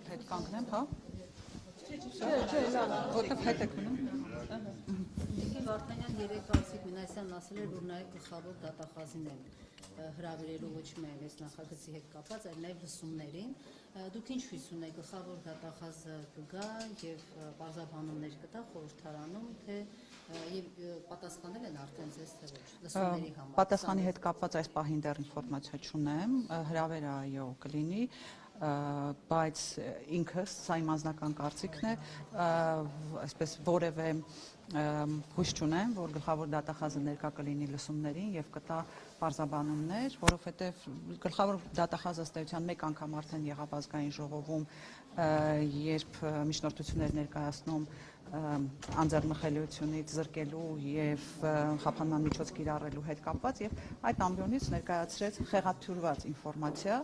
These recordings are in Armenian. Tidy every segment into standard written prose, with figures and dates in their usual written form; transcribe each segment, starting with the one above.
Հետ կանգնեմ, հա։ Որտեղ հետ եք մնում։ Վարդանյան երեք Արսիկ Մինասյանն ասել էր, որ նաև գլխավոր դատախազին են հրավիրելու ոչ միայն այս նախագծի հետ կապված, այլ նաև լսումներին։ Դուք ինչ հույս ունեք, գլխավոր դատախազը կգա եւ բարձրաբանումներ կտա խորհրդարանում, թե եւ պատասխանել են արդեն ձեզ թե ոչ լսումների համար։ Պատասխանի հետ կապված այս պահին դեռ ինֆորմացիա չունեմ, հրավերը այո կլինի, բայց ինքս սա իմ անձնական կարծիքն է, այսպես որևէ հույս չունեմ, որ գլխավոր դատախազը ներկա կլինի լսումներին եւ կտա պարզաբանումներ, որովհետեւ գլխավոր դատախազը ըստ էության մեկ անգամ արդեն եղավ ազգային ժողովում, երբ միջնորդություններ ներկայացնում անձեռնխելիությունից զրկելու եւ խափանման միջոց կիրառելու հետ կապված եւ այդ ամբիոնից ներկայացրեց խեղաթյուրված ինֆորմացիա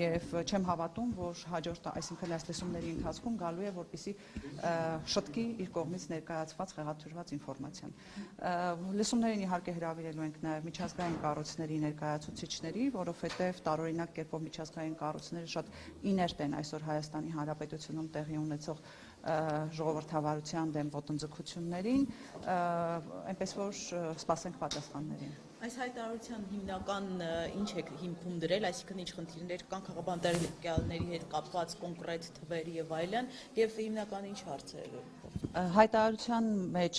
եւ չեմ հավատում, որ հաջորդ, այսինքն այս լսումների ընթացքում գալու է, որպեսզի շտկի իր կողմից ներկայացված խեղաթյուրված ինֆորմացիան։ Լսումներին իհարկե հրավիրելու ենք նաեւ միջազգային կառույցների ներկայացուցիչների, որովհետեւ տարօրինակ կերպով միջազգային կառույցները շատ իներտ են այսօր Հայաստանի Հանրապետությունում տեղի ունեցող ժողովրդավարության դեմ ոտնձգություններին, այնպես որ սպասենք պատասխաններին։ Այս հայտարարության հիմնական ինչ է հիմքում դրել, այսինքն ինչ խնդիրներ կան քաղաքաբանտարկյալների հետ կապված կոնկրետ թվեր եւ այլն, եւ հիմնական ինչ հարցեր։ Հայտարարության մեջ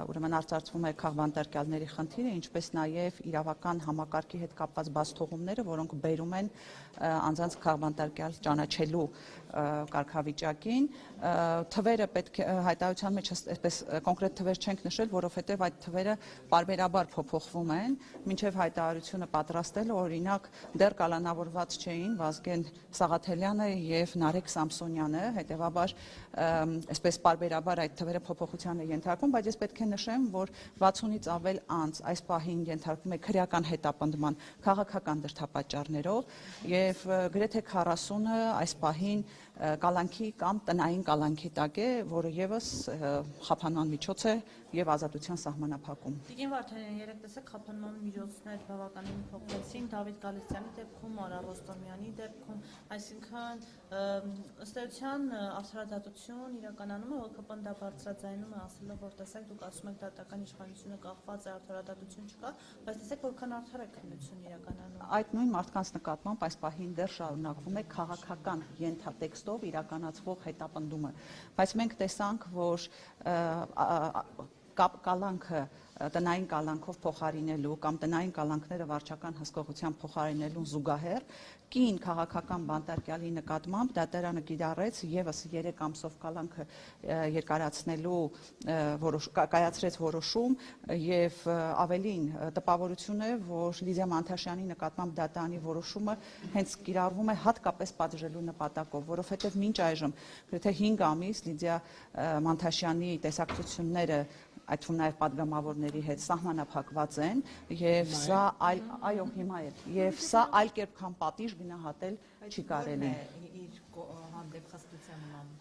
ուրեմն արծարծվում է քաղաքաբանտարկյալների խնդիրը, ինչպես նաեւ իրավական համակարգի հետ կապված բացթողումները, որոնք բերում են անձանց քաղաքաբանտարկյալ ճանաչելու կարգավիճակին, թվերը պետք է հայտարարության մեջ այսպես կոնկրետ թվեր չենք նշել, որովհետեւ այդ թվերը պարբերաբար փոփոխվում են, մինչև հայտարարությունը պատրաստելը, օրինակ դեռ կալանավորված չէին Վազգեն Սաղաթելյանը եւ Նարեկ Սամսոնյանը, հետեւաբար այսպես պարբերաբար այդ թվերը փոփոխության է ենթարկվում, բայց ես պետք է նշեմ, որ 60-ից ավել անձ այս պահին ենթարկվում է քրեական հետապնդման քաղաքական դրդապատճառներով եւ գրեթե 40-ը այս պահին կալանքի կամ տնային կալանքի տակ է, որը եւս խափանման միջոց է եւ ազատության սահմանափակում։ Տիկին Վարդանյան, երեք տեսեք խափանման միջոցներ բավականին փոխվեցին Դավիթ Գալստյանի դեպքում, Արա Ռոստոմյանի դեպքում, այսինքն ըստ էության արդարադատություն իրականանում է, ՀԿՊ-ն դա բարձրաձայնում է, ասելով, որ տեսեք, դուք ասում եք դատական իշխանությունը կախված է, արդարադատություն չկա, բայց տեսեք որքան արդար է քննություն իրականանում։ Այդ նույն մարդկանց նկատմամբ այս պահին դեռ շարունակվում է քաղաքական ենթատեքստով իրականացվող հետապնդումը, բայց մենք տեսանք, որ կալանքը տնային կալանքով փոխարինելու կամ տնային կալանքները վարչական հսկողությամբ փոխարինելուն զուգահեռ կին քաղաքական բանտարկյալի նկատմամբ դատարանը կիրառեց եւս 3 ամսով կալանքը երկարացնելու կայացրեց որոշում եւ ավելին տպավորություն է, որ Լիդիա Մանթաշյանի նկատմամբ դատարանի որոշումը հենց կիրառվում է հատկապես պատժելու նպատակով, որովհետեւ մինչ այժմ գրեթե 5 ամիս Լիդիա Մանթաշյանի տեսակցությունները այդ թվում նաև պատգամավորների հետ սահմանափակված են եւ սա այո հիմա է եւ սա այլ կերպ քան պատիժ գնահատել չի կարելի։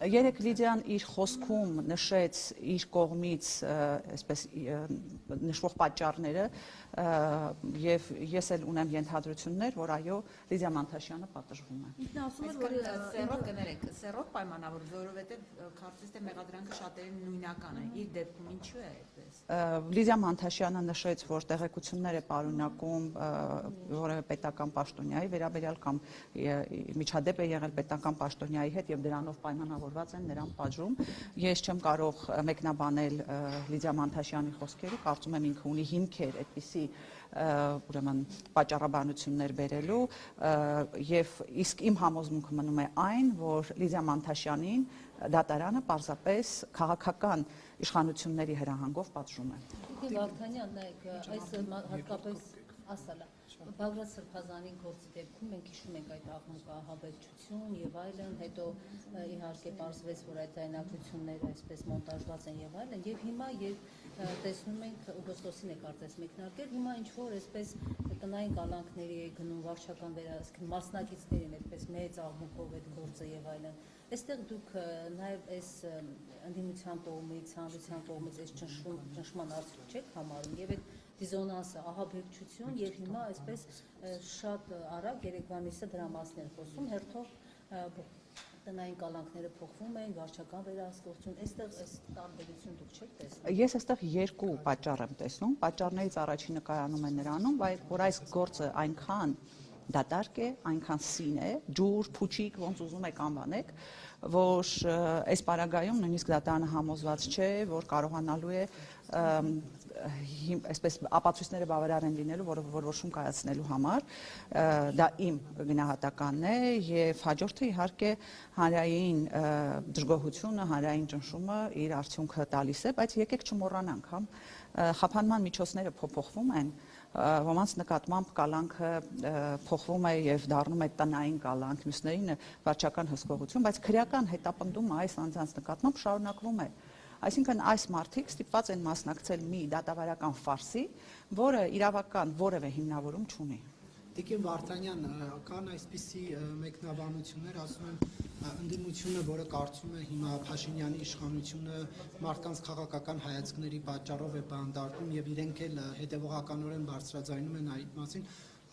Երեք Լիդիան իր խոսքում նշեց իր կողմից այսպես նշվող պատճառները եւ ես էլ ունեմ ենթադրություններ, որ այո Լիդիա Մանթաշյանը պատժվում է։ Ինքն ասում է, որ սերով կներեք, սերով պայմանավոր, որովհետեւ կարծես թե մեղադրանքը շատերին նույնական է, իր դեպքում ինչու է այդպես։ Լիդիա Մանթաշյանը նշեց, որ տեղեկություններ է պարունակում որևէ պետական պաշտոնյայի վերաբերյալ կամ միջադեպ է եղել պետական պաշտոնյայի հետ եւ դրանով պայմանավորված են նրան պատժում։ Ես չեմ կարող մեկնաբանել Լիդիա Մանթաշյանի խոսքերը, կարծում եմ ինքը ունի հիմքեր այդպիսի ուրեմն պատճառաբանություններ բերելու եւ իսկ իմ համոզմունքը մնում է այն, որ Լիդիա Մանթաշյանին դատարանը պարզապես քաղաքական իշխանությունների հրահանգով պատժում է։ Վարդանյան, նայեք, այս հատկապես ասալա Բագրատ Սրբազանի գործի դեպքում մենք հիշում ենք այդ աղմուկահաբեկչություն եւ այլն, հետո իհարկե պարզվեց, որ այդ ձայնագրությունները այսպես մոնտաժված են եւ այլն, եւ հիմա երբ տեսնում ենք օգոստոսին է կարծես մեկնարկել, հիմա ինչ որ այսպես տնային կալանքների է գնում վարչական վերահսկում մասնակիցներին այդպես մեծ աղմուկով այդ գործը եւ այլն։ Այստեղ դուք նաեւ այս ընդդիմության կողմից, հանրության կողմից այս ճնշման արդյունք չեք համարում եւ այդ դիզոնանսը, ահաբեկչություն եւ հիմա այսպես շատ արագ երեկվա միսը դրա մասն էր խոսում, հերթով տնային կալանքները փոխվում են, վարչական վերահսկողություն, այստեղ այս տարբերություն դուք չեք տեսնում։ Ես այստեղ երկու պատճառ եմ տեսնում։ Պատճառներից առաջինը կայանում է նրանում, որ այս գործը այնքան դատարկ է, այնքան սին է, ջուր, փուչիկ, ոնց ուզում եք անվանեք, որ այս պարագայում նույնիսկ դատարանը համոզված չէ, որ կարողանալու է այսպես ապացույցները բավարար են լինելու որոշում կայացնելու համար, դա իմ գնահատականն է եւ հաջորդը իհարկե հանրային դժգոհությունը, հանրային ճնշումը իր արդյունքը տալիս է, բայց եկեք չմոռանանք, խափանման միջոցները փոփոխվում են, ոմանց նկատմամբ կալանքը փոխվում է եւ դառնում է տնային կալանք, մյուսներին վարչական հսկողություն, բայց քրեական հետապնդումը այս անձանց նկատմամբ շարունակվում է։ Այսինքն այս մարդիկ ստիպված են մասնակցել մի դատավարական ֆարսի, որը իրավական որևէ հիմնավորում չունի։ Տիկին Վարդանյան, կան այսպիսի մեկնաբանություններ, ասում են ընդդիմությունը, որը կարծում է հիմա Փաշինյանի իշխանությունը մարդկանց քաղաքական հայացքների պատճառով է բանդարտում եւ իրենք էլ հետեւողականորեն բարձրաձայնում են այդ մասին,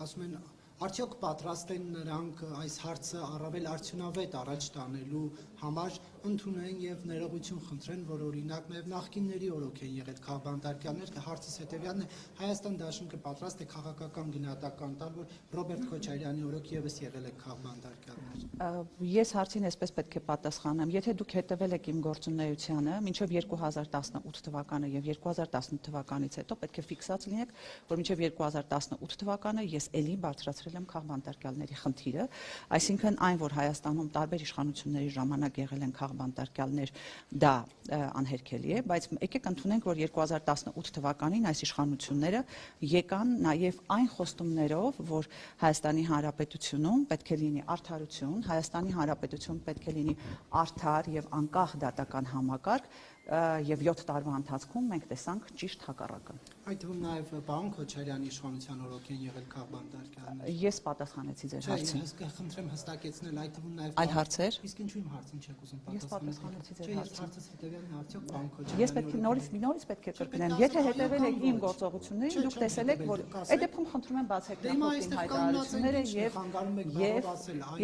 ասում են արդյոք պատրաստ են նրանք այս հարցը առավել արդյունավետ առաջ տանելու համար ընդունեն եւ ներողություն խնդրեն, որ օրինակ նաեւ նախկինների օրոք են եղել քաղբանտարկյաններ, հարցս հետեւյալն է, Հայաստան դաշինքը պատրաստ է քաղաքական գնահատական տալ, որ Ռոբերտ Քոչարյանի օրոք եւս եղել է քաղբանտարկյաններ։ Ես հարցին այսպես պետք է պատասխանեմ, եթե դուք հետևել եք իմ գործունեությանը, մինչև 2018 թվականը եւ 2018 թվականից հետո պետք է ֆիքսած լինեք, որ մինչև 2018 թվականը ես էլի բարձրացրել եմ քաղբանտարկյալների խնդիրը, այսինքն այն, որ Հայաստանում տարբեր իշխանությունների ժամանակ եղել են քաղբանտարկյալներ, դա անհերքելի է, բայց եկեք ընդունենք, որ 2018 թվականին այս իշխանությունները եկան նաև այն խոստումներով, որ Հայաստանի Հանրապետությունում պետք է լինի արդարություն, Հայաստանի Հանրապետություն պետք է լինի արդար եւ անկախ դատական համակարգ եւ 7 տարվա ընթացքում մենք տեսանք ճիշտ հակառակը։ Այդ թվում նաև պարոն Քոչարյանի իշխանության օրոք են եղել քաղբանտարկյաններ։ Ես պատասխանեցի ձեր հարցին։ Չէ, խնդրեմ հստակեցնել, այդ թվում նաև այլ հարցեր։ Իսկ ինչու իմ հարցին չեք ուզում Ես պատասխանեցի ձեր հարցին։ Հարցս հետևյալն է, արդյոք պարոն Քոչարյանը։ Ես պետք է նորից պետք է կրկնեմ։ Եթե հետևել եք իմ գործողություններին, դուք տեսել եք, որ այդ դեպքում խնդրում եմ բացեք նախորդ հայտարարությունները եւ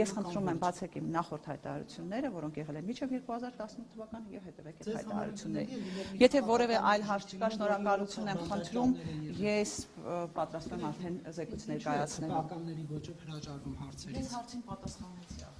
ես խնդրում եմ բացեք իմ նախորդ հայտարարությունները, որոնք եղել են մինչև 2018 թվականը եւ հետևեք այդ հայտարարություններին։ Եթե որևէ այլ հարց չկա, շնորհակալություն եմ խնդրում, ես պատրաստ եմ արդեն զեկույց ներկայացնելու։ Բականների ոճով հրաժարվում հարցերից։ Ես հարցին պատասխանեցի։